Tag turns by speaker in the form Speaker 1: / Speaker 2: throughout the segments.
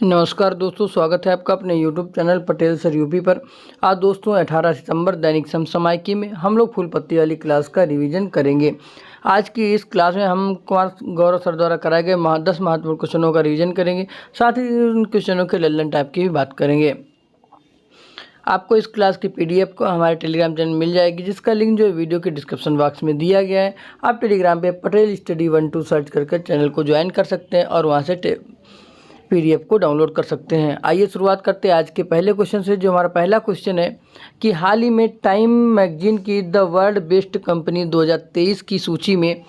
Speaker 1: नमस्कार दोस्तों, स्वागत है आपका अपने YouTube channel Patel sir UP पर। आज दोस्तों 18 सितंबर दैनिक समसामयिकी में हम लोग फूल पत्ती वाली क्लास का रिवीजन करेंगे। आज की इस क्लास में हम कुमार गौरव सर द्वारा कराए गए 10 महत्वपूर्ण क्वेश्चनों का रिवीजन करेंगे, साथ ही उन क्वेश्चनों के लल्लन टाइप की भी बात करेंगे। आपको इस क्लास की PDF को हमारे टेलीग्राम चैनल मिल जाएगी, जिसका लिंक जो है वीडियो के डिस्क्रिप्शन बॉक्स में दिया गया है। आप टेलीग्राम पे पटेल स्टडी 12 सर्च करके चैनल को ज्वाइन कर सकते हैं और वहाँ से PDF को डाउनलोड कर सकते हैं। आइए शुरुआत करते हैं आज के पहले क्वेश्चन से। जो हमारा पहला क्वेश्चन है कि हाल ही में टाइम मैगजीन की द वर्ल्ड बेस्ट कंपनी 2023 की सूची में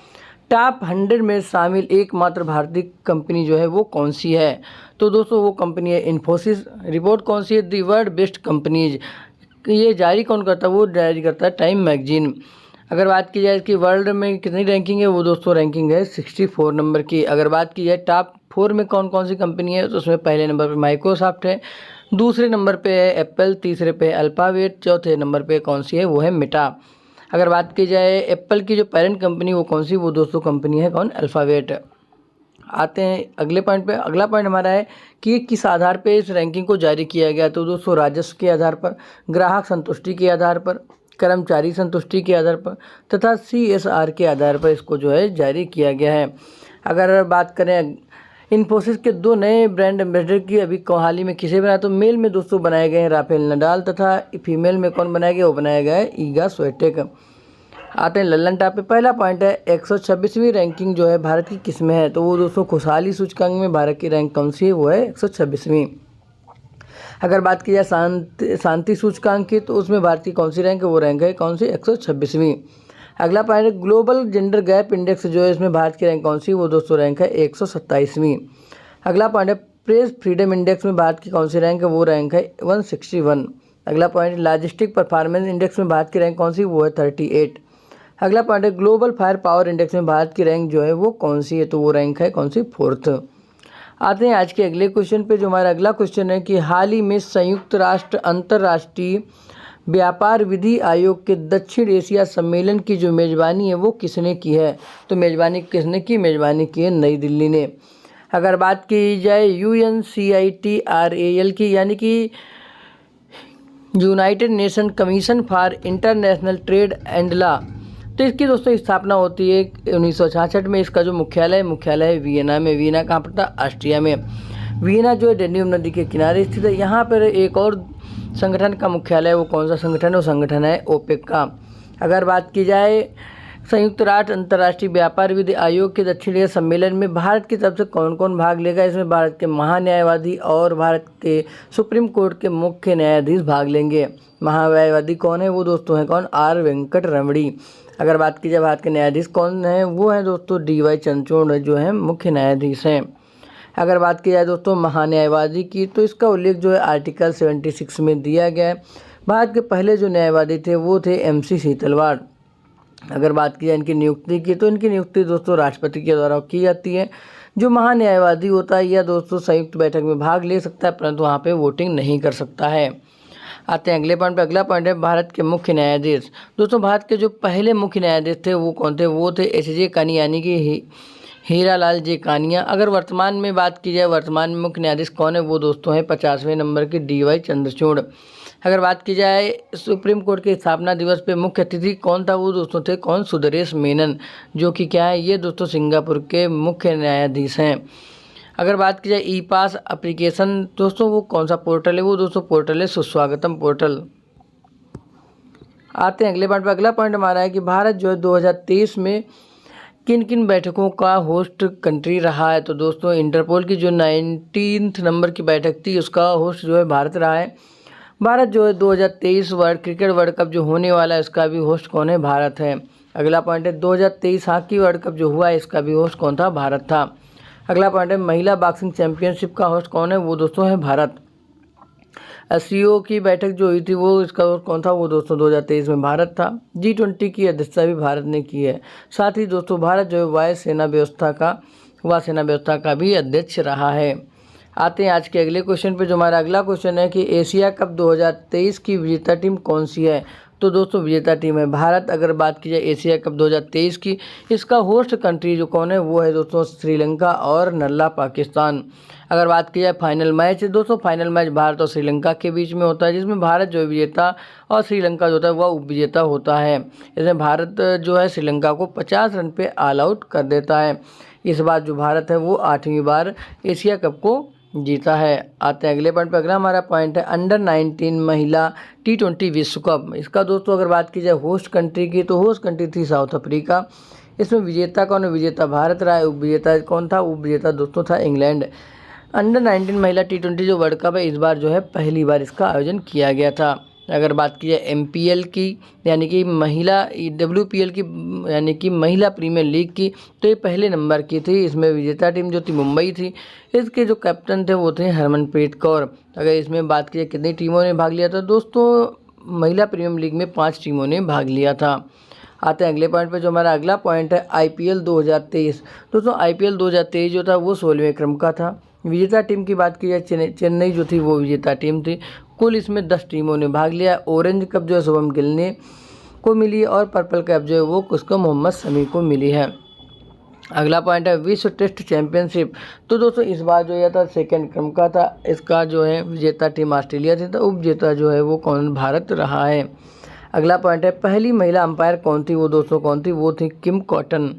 Speaker 1: टॉप 100 में शामिल एकमात्र भारतीय कंपनी जो है वो कौन सी है? तो दोस्तों वो कंपनी है इन्फोसिस। रिपोर्ट कौन सी है? The world best companies. ये जारी कौन करता है? वो जारी करता है टाइम मैगजीन। अगर बात की जाए इसकी वर्ल्ड में कितनी रैंकिंग है, वो दोस्तों रैंकिंग है 64 नंबर की। अगर बात की जाए टॉप 4 में कौन कौन सी कंपनी है, तो उसमें पहले नंबर पे माइक्रोसॉफ्ट है, दूसरे नंबर पे है एप्पल, तीसरे पे अल्फ़ाबेट, चौथे नंबर पे कौन सी है वो है मेटा। अगर बात की जाए एप्पल की जो पेरेंट कंपनी वो कौन सी, वो दोस्तों कंपनी है कौन? अल्फ़ाबेट। आते हैं अगले पॉइंट पे। अगला पॉइंट हमारा है कि किस आधार पे इस रैंकिंग को जारी किया गया। तो दोस्तों राजस्व के आधार पर, ग्राहक संतुष्टि के आधार पर, कर्मचारी संतुष्टि के आधार पर तथा CSR के आधार पर इसको जो है जारी किया गया है। अगर बात करें इन्फोसिस के 2 नए ब्रांड एम्बेसडर की अभी हाल ही में किसे बनाया, तो मेल में दोस्तों बनाए गए हैं राफेल नडाल तथा फीमेल में कौन बनाया गया, वो बनाया गया है ईगा स्वीटेक। आते हैं लल्लन टॉप पे। पहला पॉइंट है 126वीं रैंकिंग जो है भारत की किस में है? तो वो दोस्तों खुशहाली सूचकांक में भारत की रैंक कौन सी है, वो है 126वीं। अगर बात की जाए शांति सूचकांक की, तो उसमें भारत की कौन सी रैंक है, वो रैंक है कौन सी? 126वीं। अगला पॉइंट है ग्लोबल जेंडर गैप इंडेक्स जो है इसमें भारत की रैंक कौन सी, वो दोस्तों रैंक है 127वीं। अगला पॉइंट है प्रेस फ्रीडम इंडेक्स में भारत की कौन सी रैंक है, वो रैंक है 161। अगला पॉइंट लॉजिस्टिक परफॉर्मेंस इंडेक्स में भारत की रैंक कौन सी, वो है 38। अगला पॉइंट है ग्लोबल फायर पावर इंडेक्स में भारत की रैंक जो है वो कौन सी है, तो वो रैंक है कौन सी? 4th। आते हैं आज के अगले क्वेश्चन पे। जो हमारा अगला क्वेश्चन है कि हाल ही में संयुक्त राष्ट्र अंतर्राष्ट्रीय व्यापार विधि आयोग के दक्षिण एशिया सम्मेलन की जो मेज़बानी है वो किसने की है? तो मेज़बानी किसने की? मेज़बानी की है नई दिल्ली ने। अगर बात की जाए UNCITRAL की, यानी कि United nation commission for international trade and law, तो इसकी दोस्तों स्थापना होती है 1966 में। इसका जो मुख्यालय है वियना में। वियना कहाँ पर था? ऑस्ट्रिया में। वियना जो है डेन्यूब नदी के किनारे स्थित है। यहाँ पर एक और संगठन का मुख्यालय है, वो कौन सा संगठन है? वो संगठन है ओपेक का। अगर बात की जाए संयुक्त राष्ट्र अंतर्राष्ट्रीय व्यापार विधि आयोग के दक्षिण एशिया सम्मेलन में भारत की तरफ से कौन कौन भाग लेगा? इसमें भारत के महान्यायवादी और भारत के सुप्रीम कोर्ट के मुख्य न्यायाधीश भाग लेंगे। महान्यायवादी कौन है? वो दोस्तों हैं कौन? R वेंकट रमणी। अगर बात की जाए भारत के न्यायाधीश कौन है, वो है दोस्तों DY चंद्रचूड़ जो है मुख्य न्यायाधीश हैं। अगर बात की जाए दोस्तों महान्यायवादी की, तो इसका उल्लेख जो है आर्टिकल 76 में दिया गया है। भारत के पहले जो न्यायवादी थे वो थे MC सीतलवाड़। अगर बात की जाए इनकी नियुक्ति की, तो इनकी नियुक्ति दोस्तों राष्ट्रपति के द्वारा की जाती है। जो महान्यायवादी होता है यह दोस्तों संयुक्त बैठक में भाग ले सकता है, परंतु वहाँ पे वोटिंग नहीं कर सकता है। आते हैं अगले पॉइंट पे। अगला पॉइंट है भारत के मुख्य न्यायाधीश। दोस्तों भारत के जो पहले मुख्य न्यायाधीश थे वो कौन थे? वो थे HJ कानी, यानी कि हीरालाल जे कानिया। अगर वर्तमान में बात की जाए वर्तमान में मुख्य न्यायाधीश कौन है, वो दोस्तों है 50वें नंबर के DY चंद्रचूड़। अगर बात की जाए सुप्रीम कोर्ट के स्थापना दिवस पे मुख्य अतिथि कौन था, वो दोस्तों थे कौन? सुंदरेश मेनन, जो कि क्या है, ये दोस्तों सिंगापुर के मुख्य न्यायाधीश हैं। अगर बात की जाए E-पास एप्लीकेशन, दोस्तों वो कौन सा पोर्टल है? वो दोस्तों पोर्टल है सुस्वागतम पोर्टल। आते हैं अगले पॉइंट पर। अगला पॉइंट हमारा है कि भारत जो है 2023 में किन किन बैठकों का होस्ट कंट्री रहा है? तो दोस्तों इंटरपोल की जो 19th नंबर की बैठक थी उसका होस्ट जो है भारत रहा है। भारत जो है 2023 क्रिकेट वर्ल्ड कप जो होने वाला है इसका भी होस्ट कौन है? भारत है। अगला पॉइंट है 2023 हॉकी वर्ल्ड कप जो हुआ है इसका भी होस्ट कौन था? भारत था। अगला पॉइंट है महिला बॉक्सिंग चैंपियनशिप का होस्ट कौन है? वो दोस्तों है भारत। SCO की बैठक जो हुई थी वो इसका होस्ट कौन था? वो दोस्तों 2023 में भारत था। G20 की अध्यक्षता भी भारत ने की है। साथ ही दोस्तों भारत जो है वायुसेना व्यवस्था का भी अध्यक्ष रहा है। आते हैं आज के अगले क्वेश्चन पे। जो हमारा अगला क्वेश्चन है कि एशिया कप 2023 की विजेता टीम कौन सी है? तो दोस्तों विजेता टीम है भारत। अगर बात की जाए एशिया कप 2023 की, इसका होस्ट कंट्री जो कौन है वो है दोस्तों श्रीलंका और नल्ला पाकिस्तान। अगर बात की जाए फाइनल मैच, दोस्तों फाइनल मैच भारत और श्रीलंका के बीच में होता है, जिसमें भारत जो है विजेता और श्रीलंका जो होता है वह उपविजेता होता है। इसमें भारत जो है श्रीलंका को 50 रन पे ऑल आउट कर देता है। इस बार जो भारत है वो 8वीं बार एशिया कप को जीता है। आते हैं अगले पॉइंट पर। अगला हमारा पॉइंट है अंडर 19 महिला T20 विश्व कप। इसका दोस्तों अगर बात की जाए होस्ट कंट्री की, तो होस्ट कंट्री थी साउथ अफ्रीका। इसमें विजेता कौन है? विजेता भारत रहा है। उपविजेता कौन था? उपविजेता दोस्तों था इंग्लैंड। अंडर 19 महिला T20 जो वर्ल्ड कप है, इस बार जो है पहली बार इसका आयोजन किया गया था। अगर बात की जाए MPL की यानी कि महिला WPL की यानी कि महिला प्रीमियर लीग की, तो ये पहले नंबर की थी। इसमें विजेता टीम जो थी मुंबई थी। इसके जो कैप्टन थे वो थे हरमनप्रीत कौर। अगर इसमें बात की जाए कितनी टीमों ने भाग लिया था, दोस्तों महिला प्रीमियर लीग में 5 टीमों ने भाग लिया था। आते हैं अगले पॉइंट पे। जो हमारा अगला पॉइंट है IPL 2023। दोस्तों IPL 2023 जो था वो 16वें क्रम का था। विजेता टीम की बात की जाए चेन्नई जो थी वो विजेता टीम थी। कुल इसमें 10 टीमों ने भाग लिया। ऑरेंज कप जो है शुभम गिल ने को मिली और पर्पल कप जो है वो उसको मोहम्मद शमी को मिली है। अगला पॉइंट है विश्व टेस्ट चैंपियनशिप। तो दोस्तों इस बार जो यह था 2nd क्रम का था। इसका जो है विजेता टीम ऑस्ट्रेलिया थी, तो उपविजेता जो है वो कौन? भारत रहा है। अगला पॉइंट है पहली महिला अंपायर कौन थी? वो दोस्तों कौन थी? वो थी किम कॉटन।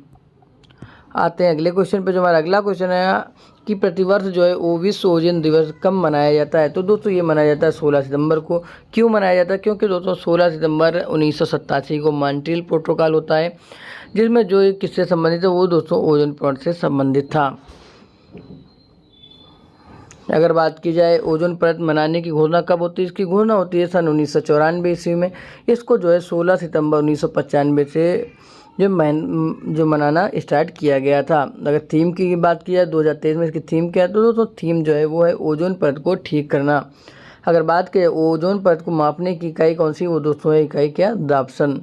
Speaker 1: आते हैं अगले क्वेश्चन पे। जो हमारा अगला क्वेश्चन है कि प्रतिवर्ष जो है वो विश्व ओजोन दिवस कब मनाया जाता है? तो दोस्तों ये मनाया जाता है 16 सितंबर को। क्यों मनाया जाता है? क्योंकि दोस्तों 16 सितंबर 1987 को मॉन्ट्रियल प्रोटोकॉल होता है, जिसमें जो किससे संबंधित है वो दोस्तों ओजोन परत से संबंधित था। अगर बात की जाए ओजोन परत मनाने की घोषणा कब होती है? इसकी घोषणा होती है सन 1994 ईस्वी में। इसको जो है 16 सितंबर 1995 से जो मनाना स्टार्ट किया गया था। अगर थीम की बात की जाए 2023 में इसकी थीम क्या है? तो दोस्तों थीम जो है वो है ओजोन परत को ठीक करना। अगर बात करें ओजोन परत को मापने की इकाई कौन सी? वो दोस्तों है इकाई क्या? दाबसन।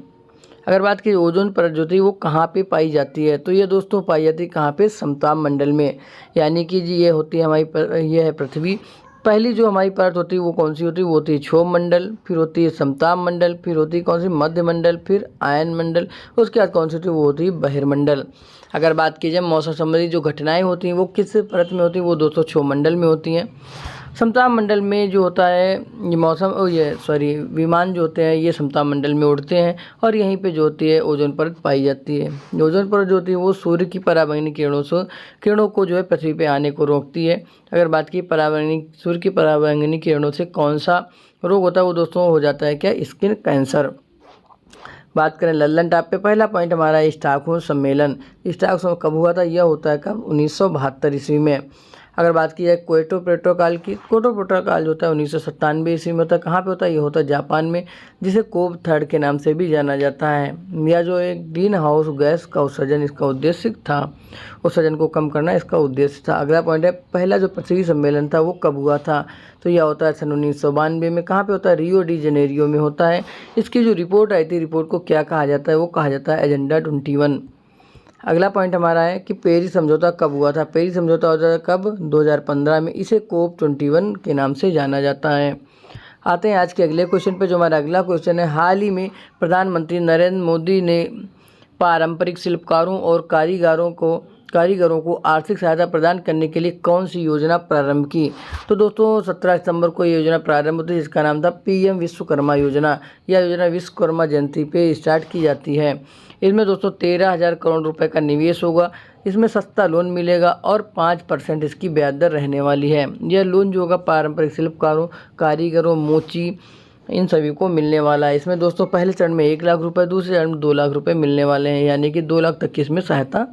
Speaker 1: अगर बात की ओजोन परत जो थी वो कहाँ पे पाई जाती है? तो ये दोस्तों पाई जाती है कहाँ पे? समताप मंडल में। यानी कि जी ये होती है हमारी ये है पृथ्वी। पहली जो हमारी परत होती है वो कौन सी होती है? वो होती है क्षोभ मंडल, फिर होती है समताप मंडल, फिर होती है कौन सी? मध्य मंडल, फिर आयन मंडल, उसके बाद कौन सी होती है? वो होती है बहिर्मंडल। अगर बात की जाए मौसम संबंधी जो घटनाएं होती हैं वो किस परत में होती हैं? वो दोस्तों क्षोभ मंडल में होती हैं। समताप मंडल में जो होता है ये विमान जो होते हैं ये समताप मंडल में उड़ते हैं और यहीं पे जो होती है ओजोन परत पाई जाती है। ओजोन परत जो होती है वो सूर्य की पराबैंगनी किरणों को जो है पृथ्वी पे आने को रोकती है। अगर बात की सूर्य की पराबैंगनी किरणों से कौन सा रोग होता है? वो दोस्तों हो जाता है क्या? Skin cancer. बात करें लल्लन टाप पे, पहला पॉइंट हमारा है स्टॉकहोम सम्मेलन। स्टॉकहोम कब हुआ था? यह होता है कब? 1972 ईस्वी में। अगर बात की जाए क्योटो प्रोटोकॉल की, क्योटो प्रोटोकॉल जो होता है 1997 ईस्वी में होता है। कहाँ पे होता है? ये होता है जापान में, जिसे कोब थर्ड के नाम से भी जाना जाता है। यह जो एक ग्रीन हाउस गैस का उत्सर्जन इसका उद्देश्य था, उत्सर्जन को कम करना इसका उद्देश्य था। अगला पॉइंट है पहला जो पृथ्वी सम्मेलन था वो कब हुआ था? तो यह होता है सन 1992 में। कहाँ पे होता है? रियो डी जेनेरियो में होता है। इसकी जो रिपोर्ट आई थी, रिपोर्ट को क्या कहा जाता है? वो कहा जाता है एजेंडा 21। अगला पॉइंट हमारा है कि पेरिस समझौता कब हुआ था? पेरिस समझौता होता था कब? 2015 में। इसे कोप 21 के नाम से जाना जाता है। आते हैं आज के अगले क्वेश्चन पे। जो हमारा अगला क्वेश्चन है, हाल ही में प्रधानमंत्री नरेंद्र मोदी ने पारंपरिक शिल्पकारों और कारीगरों को आर्थिक सहायता प्रदान करने के लिए कौन सी योजना प्रारंभ की? तो दोस्तों 17 सितंबर को ये योजना प्रारंभ होती है, जिसका नाम था PM विश्वकर्मा योजना। यह योजना विश्वकर्मा जयंती पे स्टार्ट की जाती है। इसमें दोस्तों 13,000 करोड़ रुपए का निवेश होगा। इसमें सस्ता लोन मिलेगा और 5% इसकी ब्याज दर रहने वाली है। यह लोन जो होगा पारंपरिक शिल्पकारों, कारीगरों, मोची इन सभी को मिलने वाला है। इसमें दोस्तों पहले चरण में 1 लाख रुपये, दूसरे चरण में 2 लाख रुपये मिलने वाले हैं, यानी कि 2 लाख तक की इसमें सहायता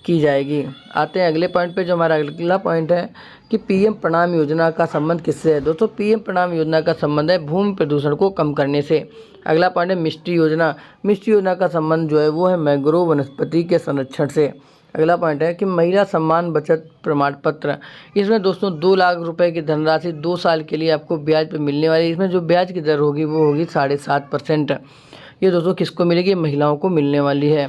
Speaker 1: की जाएगी। आते हैं अगले पॉइंट पे। जो हमारा अगला पॉइंट है कि PM प्रणाम योजना का संबंध किससे है? दोस्तों PM प्रणाम योजना का संबंध है भूमि प्रदूषण को कम करने से। अगला पॉइंट है मिस्ट्री योजना। मिस्ट्री योजना का संबंध जो है वो है मैंग्रोव वनस्पति के संरक्षण से। अगला पॉइंट है कि महिला सम्मान बचत प्रमाण पत्र। इसमें दोस्तों 2 लाख रुपए की धनराशि 2 साल के लिए आपको ब्याज पर मिलने वाली है। इसमें जो ब्याज की दर होगी वो होगी 7.5%। ये दोस्तों किसको मिलेगी? महिलाओं को मिलने वाली है।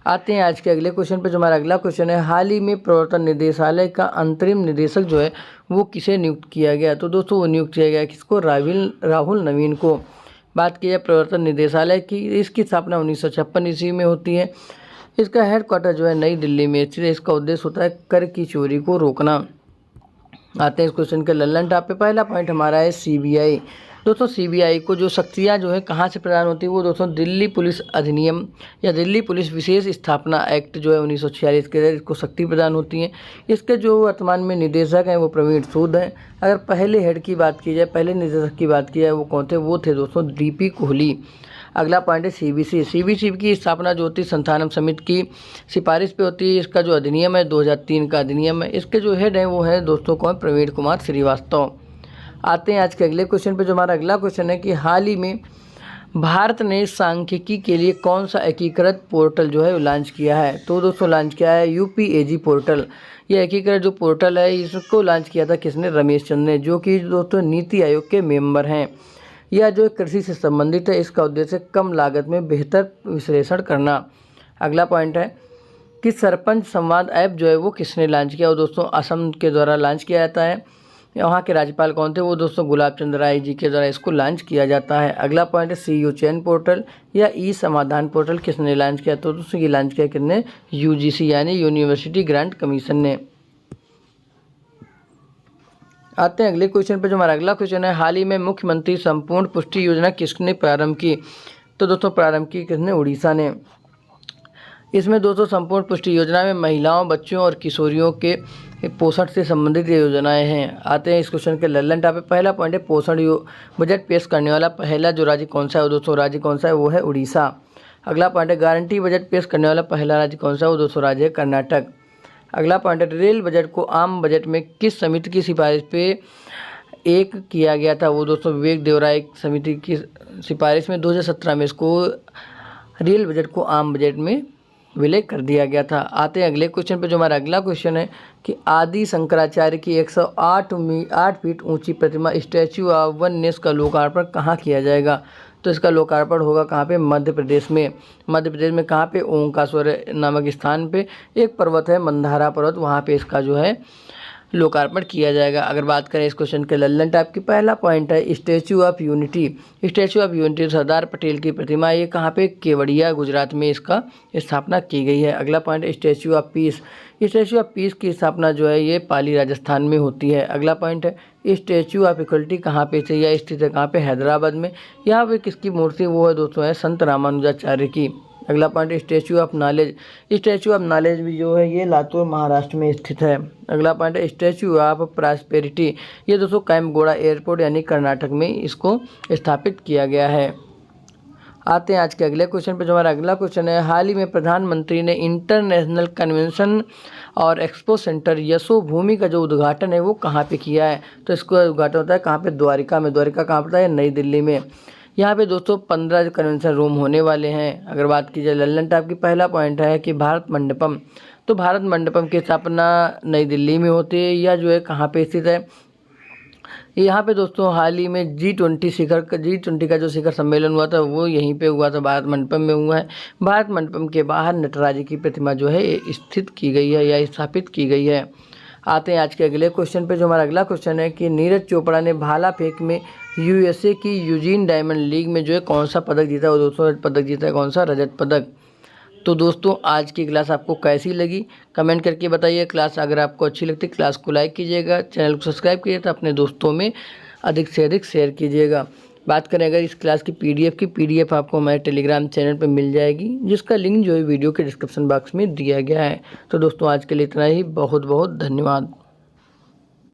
Speaker 1: आते हैं आज के अगले क्वेश्चन पे। जो हमारा अगला क्वेश्चन है, हाल ही में प्रवर्तन निदेशालय का अंतरिम निदेशक जो है वो किसे नियुक्त किया गया? तो दोस्तों वो नियुक्त किया गया किसको? राहुल नवीन को। बात की जाए प्रवर्तन निदेशालय की, इसकी स्थापना 1956 ईस्वी में होती है। इसका हेडक्वार्टर जो है नई दिल्ली में स्थित है। इसका उद्देश्य होता है कर की चोरी को रोकना। आते हैं इस क्वेश्चन के लल्लन टॉप पे। पहला पॉइंट हमारा है सीबीआई। दोस्तों सीबीआई को जो शक्तियाँ जो है कहाँ से प्रदान होती है, वो दोस्तों दिल्ली पुलिस अधिनियम या दिल्ली पुलिस विशेष स्थापना एक्ट जो है 1946 के तहत इसको शक्ति प्रदान होती है। इसके जो वर्तमान में निदेशक हैं वो प्रवीण सूद हैं। अगर पहले हेड की बात की जाए, पहले निदेशक की बात की जाए, वो कौन थे, वो थे दोस्तों डीपी कोहली। अगला पॉइंट है सीबीसी। सीबीसी की स्थापना ज्योतिष संस्थानम समिति की सिफारिश पे होती है। इसका जो अधिनियम है 2003 का अधिनियम है। इसके जो हेड हैं वो है दोस्तों कौन, प्रवीण कुमार श्रीवास्तव। आते हैं आज के अगले क्वेश्चन पे। जो हमारा अगला क्वेश्चन है कि हाल ही में भारत ने सांख्यिकी के लिए कौन सा एकीकृत पोर्टल जो है लॉन्च किया है। तो दोस्तों लॉन्च किया है यूपीएजी पोर्टल। यह एकीकृत जो पोर्टल है इसको लॉन्च किया था किसने, रमेश चंद ने, जो कि दोस्तों नीति आयोग के मेंबर हैं। यह जो कृषि से संबंधित है। इसका उद्देश्य कम लागत में बेहतर विश्लेषण करना। अगला पॉइंट है कि सरपंच संवाद ऐप जो है वो किसने लॉन्च किया। वो दोस्तों असम के द्वारा लॉन्च किया जाता है। वहाँ के राज्यपाल कौन थे, वो दोस्तों गुलाब चंद राय जी के द्वारा इसको लॉन्च किया जाता है। अगला पॉइंट है सीयू चयन पोर्टल या ई समाधान पोर्टल किसने लॉन्च किया। तो दोस्तों ये लॉन्च किया किसने, यूजीसी यानी यूनिवर्सिटी ग्रांट कमीशन ने। आते हैं अगले क्वेश्चन पे। जो हमारा अगला क्वेश्चन है, हाल ही में मुख्यमंत्री संपूर्ण पुष्टि योजना किसने प्रारंभ की। तो दोस्तों प्रारंभ की किसने, उड़ीसा ने। इसमें दोस्तों संपूर्ण पुष्टि योजना में महिलाओं, बच्चों और किशोरियों के पोषण से संबंधित योजनाएं हैं। आते हैं इस क्वेश्चन के लल्लन टॉप पे। पहला पॉइंट है पोषण बजट पेश करने वाला पहला जो राज्य कौन सा है, वो दोस्तों राज्य कौन सा है, वो है उड़ीसा। अगला पॉइंट है गारंटी बजट पेश करने वाला पहला राज्य कौन सा है, वो दोस्तों राज्य है कर्नाटक। अगला पॉइंट है रेल बजट को आम बजट में किस समिति की सिफारिश पे एक किया गया था। वो दोस्तों विवेक देवराय समिति की सिफारिश में 2017 में इसको रेल बजट को आम बजट में विलय कर दिया गया था। आते हैं अगले क्वेश्चन पे। जो हमारा अगला क्वेश्चन है कि आदि शंकराचार्य की 108 फीट ऊंची प्रतिमा स्टैच्यू ऑफ वननेस का लोकार्पण कहाँ किया जाएगा। तो इसका लोकार्पण होगा कहाँ पे, मध्य प्रदेश में। मध्य प्रदेश में कहाँ पे, ओंकारेश्वर नामक स्थान पे एक पर्वत है मंदारा पर्वत, वहाँ पे इसका जो है लोकार्पण किया जाएगा। अगर बात करें इस क्वेश्चन के लल्लन टाइप की, पहला पॉइंट है Statue of Unity. Statue of Unity Sardar Patel की प्रतिमा, ये कहाँ पे, केवड़िया गुजरात में इसका स्थापना की गई है। अगला पॉइंट है Statue of peace. Statue of peace की स्थापना जो है ये पाली राजस्थान में होती है। अगला पॉइंट है स्टैच्यू ऑफ इक्वलिटी कहाँ पे से या स्थित है कहाँ पे, हैदराबाद में। यहाँ पे किसकी मूर्ति, वो है दोस्तों है संत रामानुजाचार्य की। अगला point statue of knowledge. Statue of knowledge भी जो है ये लातूर महाराष्ट्र में स्थित है। अगला पॉइंट है स्टैच्यू ऑफ प्रॉस्पेरिटी। ये दोस्तों कैंपगोड़ा एयरपोर्ट यानी कर्नाटक में इसको स्थापित किया गया है। आते हैं आज के अगले क्वेश्चन पे। जो हमारा अगला क्वेश्चन है, हाल ही में प्रधानमंत्री ने इंटरनेशनल कन्वेंशन और एक्सपो सेंटर यशो भूमि का जो उद्घाटन है वो कहाँ पे किया है। तो इसका उद्घाटन होता है कहाँ पे, द्वारिका में। द्वारिका कहाँ पड़ता है, नई दिल्ली में। यहाँ पे दोस्तों 15 कन्वेंशन रूम होने वाले हैं। अगर बात की जाए लल्लन टॉप की, पहला पॉइंट है कि भारत मंडपम। तो भारत मंडपम की स्थापना नई दिल्ली में होती है। यह जो है कहाँ पे स्थित है, यहाँ पे दोस्तों हाल ही में G20 का जो शिखर सम्मेलन हुआ था वो यहीं पे हुआ था, भारत मंडपम में हुआ है। भारत मंडपम के बाहर नटराज की प्रतिमा जो है स्थित की गई है या स्थापित की गई है। आते हैं आज के अगले क्वेश्चन पे। जो हमारा अगला क्वेश्चन है कि नीरज चोपड़ा ने भाला फेंक में USA की यूजीन डायमंड लीग में जो है कौन सा पदक जीता है। दोस्तों पदक जीता है कौन सा, रजत पदक। तो दोस्तों आज की क्लास आपको कैसी लगी कमेंट करके बताइए। क्लास अगर आपको अच्छी लगती क्लास को लाइक कीजिएगा, चैनल को सब्सक्राइब कीजिए तो अपने दोस्तों में अधिक से अधिक शेयर कीजिएगा। बात करें अगर इस क्लास की PDF आपको हमारे टेलीग्राम चैनल पर मिल जाएगी, जिसका लिंक जो है वीडियो के डिस्क्रिप्शन बॉक्स में दिया गया है। तो दोस्तों आज के लिए इतना ही, बहुत बहुत धन्यवाद।